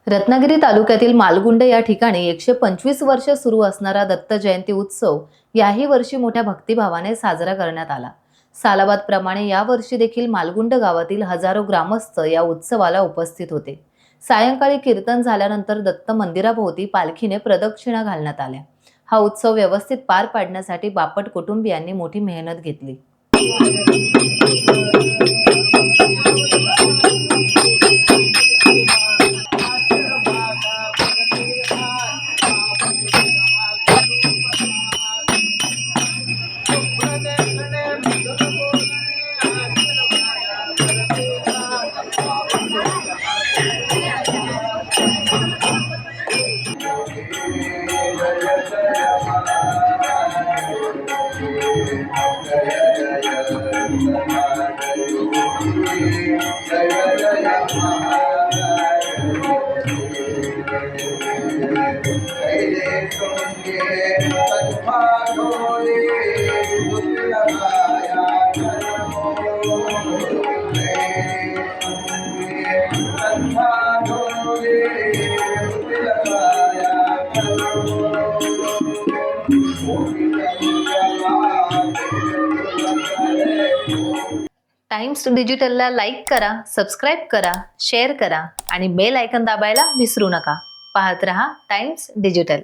रत्नागिरी तालुक्यातील मालगुंड या ठिकाणी 125 वर्ष सुरू असणारा दत्त जयंती उत्सव याही वर्षी मोठ्या भक्तिभावाने साजरा करण्यात आला। सालाबाद प्रमाणे या वर्षी देखील मालगुंड गावातील हजारो ग्रामस्थ या उत्सवाला उपस्थित होते। सायंकाळी कीर्तन झाल्यानंतर दत्त मंदिराभोवती पालखीने प्रदक्षिणा घालण्यात आल्या। हा उत्सव व्यवस्थित पार पाडण्यासाठी बापट कुटुंबियांनी मोठी मेहनत घेतली। टाइम्स डिजिटलला लाईक करा, सबस्क्राइब करा, शेअर करा आणि बेल आयकॉन दाबायला विसरू नका। पाहत रहा टाइम्स डिजिटल।